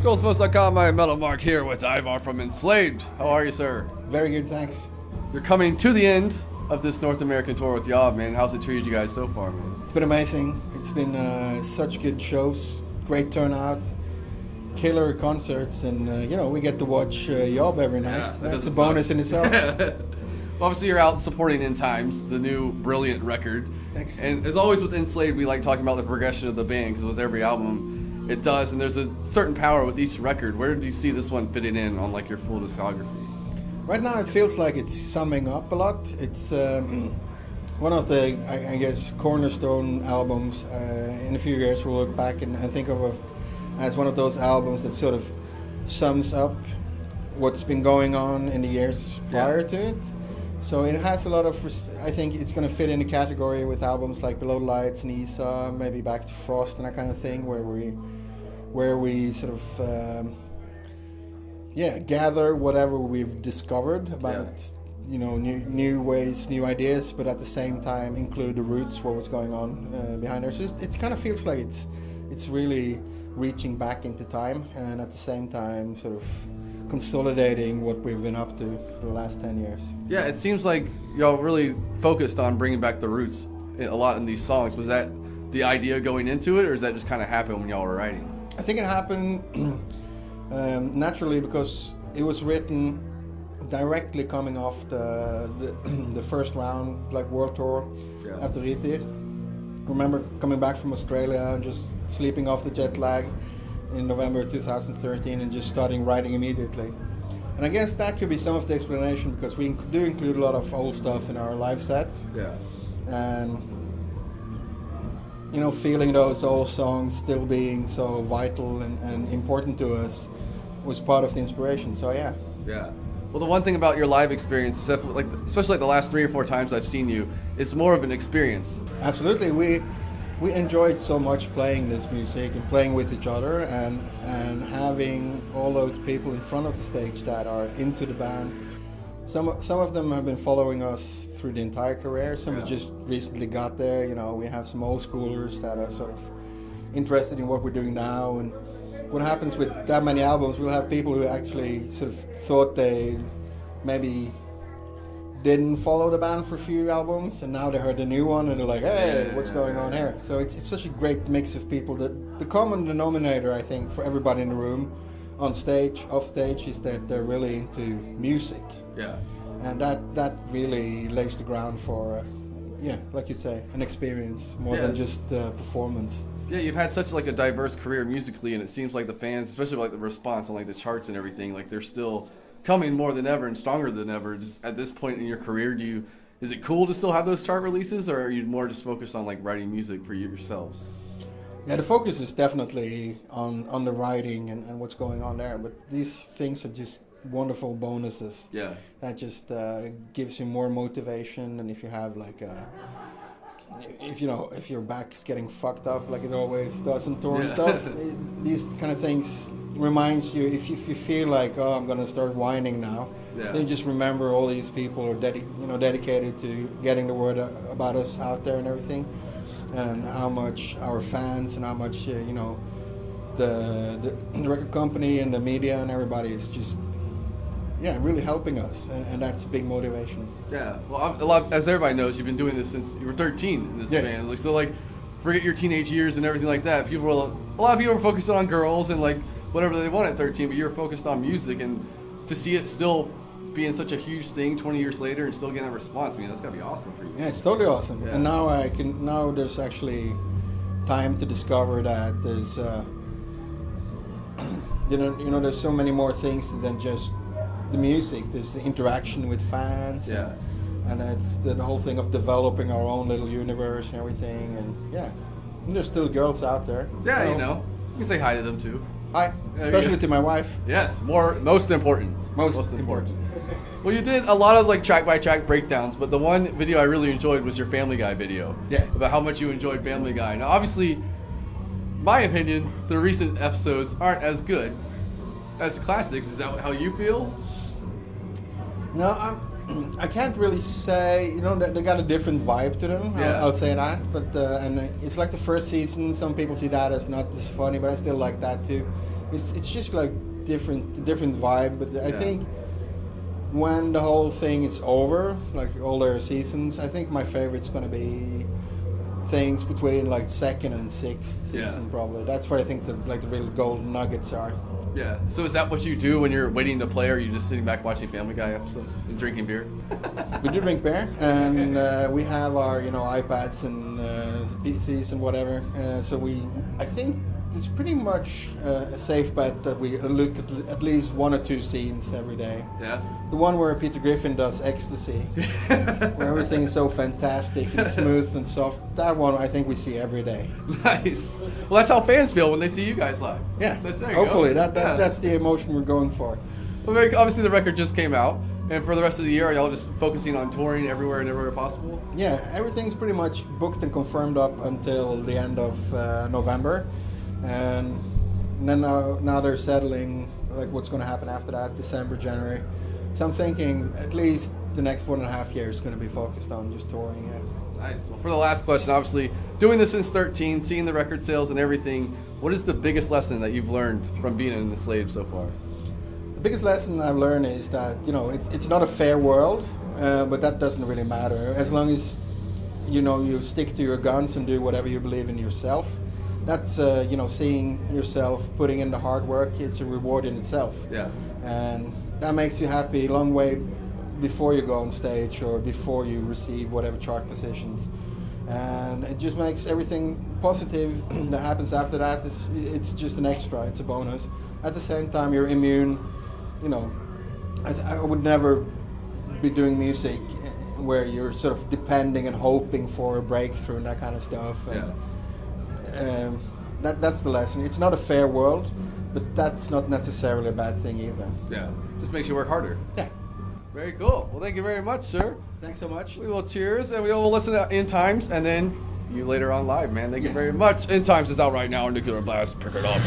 Ghostpost.com, I'm Metal Mark here with Ivar from Enslaved. How are you, sir? Very good, thanks. You're coming to the end of this North American tour with y'all, man. How's it treated you guys so far, man? It's been amazing. It's been such good shows, great turnout, killer concerts, and we get to watch Yob every night. Yeah, That's a bonus in itself. Well, obviously, you're out supporting In Times, the new brilliant record. Thanks. And as always with Enslaved, we like talking about the progression of the band because with every album, it does, and there's a certain power with each record. Where do you see this one fitting in on like your full discography? Right now, it feels like it's summing up a lot. It's one of the, I guess, cornerstone albums. In a few years, we'll look back and think of it as one of those albums that sort of sums up what's been going on in the years prior to it. So it has a lot of, I think it's going to fit in the category with albums like Below the Lights and Esau, maybe Back to Frost and that kind of thing, where we sort of gather whatever we've discovered about new ways, new ideas, but at the same time include the roots, what was going on behind there. So it kind of feels like it's really reaching back into time and at the same time sort of consolidating what we've been up to for the last 10 years. Yeah, it seems like y'all really focused on bringing back the roots a lot in these songs. Was that the idea going into it, or does that just kind of happen when y'all were writing? I think it happened naturally because it was written directly coming off the first round, like world tour after Ritir. I remember coming back from Australia and just sleeping off the jet lag in November 2013 and just starting writing immediately. And I guess that could be some of the explanation because we do include a lot of old stuff in our live sets. Yeah. And feeling those old songs still being so vital and important to us was part of the inspiration. So yeah. Yeah. Well, the one thing about your live experience, especially the last 3 or 4 times I've seen you, it's more of an experience. Absolutely. We enjoyed so much playing this music and playing with each other and having all those people in front of the stage that are into the band. Some of them have been following us through the entire career. Some have just recently got there. We have some old schoolers that are sort of interested in what we're doing now. And what happens with that many albums, we'll have people who actually sort of thought they maybe didn't follow the band for a few albums, and now they heard the new one and they're like, hey, what's going on here? So it's such a great mix of people. That the common denominator, I think, for everybody in the room, on stage, off stage, is that they're really into music. Yeah. And that really lays the ground for, like you say, an experience more than just performance. Yeah, you've had such like a diverse career musically, and it seems like the fans, especially like the response on like the charts and everything, like they're still coming more than ever and stronger than ever. Just at this point in your career, is it cool to still have those chart releases, or are you more just focused on like writing music for yourselves? Yeah, the focus is definitely on the writing and what's going on there, but these things are just wonderful bonuses. Yeah. That just gives you more motivation, and if you have like if your back's getting fucked up like it always does on tour and stuff, these kind of things reminds you, if you feel like, oh, I'm gonna start whining now, then you just remember all these people are dedicated to getting the word about us out there and everything, and how much our fans and how much the record company and the media and everybody is just really helping us, and that's a big motivation. Yeah, well, as everybody knows, you've been doing this since you were 13 in this band. Forget your teenage years and everything like that. A lot of people were focused on girls and like whatever they want at 13, but you were focused on music, and to see it still being such a huge thing 20 years later and still getting that response, that's gotta be awesome for you. Yeah, it's totally awesome. Yeah. And now there's actually time to discover that there's there's so many more things than just the music. There's the interaction with fans, and it's the whole thing of developing our own little universe and everything. And there's still girls out there. Yeah, you can say hi to them too. Hi, especially to my wife. Yes, most important. Most important. Well, you did a lot of like track by track breakdowns, but the one video I really enjoyed was your Family Guy video. Yeah. About how much you enjoyed Family Guy. Now, obviously, my opinion, the recent episodes aren't as good as the classics. Is that how you feel? No, I can't really say. They got a different vibe to them. Yeah. I'll say that. But and it's like the first season. Some people see that as not as funny, but I still like that too. it's just like different vibe. But I Yeah. think when the whole thing is over, like all their seasons, I think my favorite's gonna be things between like second and sixth season. Yeah. Probably that's what I think the real golden nuggets are. Yeah. So is that what you do when you're waiting to play, or are you just sitting back watching Family Guy episodes and drinking beer? We do drink beer, and we have our iPads and PCs and whatever. So I think it's pretty much a safe bet that we look at least one or two scenes every day. Yeah. The one where Peter Griffin does Ecstasy, where everything is so fantastic and smooth and soft. That one I think we see every day. Nice. Well, that's how fans feel when they see you guys live. Yeah. There you Hopefully go. that's the emotion we're going for. Well, obviously the record just came out, and for the rest of the year, are y'all just focusing on touring everywhere and everywhere possible? Yeah, everything's pretty much booked and confirmed up until the end of November. And then now they're settling like what's going to happen after that, December, January. So I'm thinking at least the next 1.5 years is going to be focused on just touring. Yeah. Nice. Well, for the last question, obviously, doing this since 13, seeing the record sales and everything, what is the biggest lesson that you've learned from being an Enslaved so far? The biggest lesson I've learned is that it's not a fair world, but that doesn't really matter as long as you stick to your guns and do whatever you believe in yourself. That's seeing yourself putting in the hard work. It's a reward in itself. Yeah. And that makes you happy a long way before you go on stage or before you receive whatever chart positions. And it just makes everything positive that happens after that. It's just an extra. It's a bonus. At the same time, you're immune. I would never be doing music where you're sort of depending and hoping for a breakthrough and that kind of stuff. And, Yeah. That's the lesson. It's not a fair world, but that's not necessarily a bad thing either. Yeah. Just makes you work harder. Yeah. Very cool. Well, thank you very much, sir. Thanks so much. We will cheers, and we will listen to In Times, and then you later on live, man. Thank you Yes. very much. In Times is out right now on Nuclear Blast. Pick it up.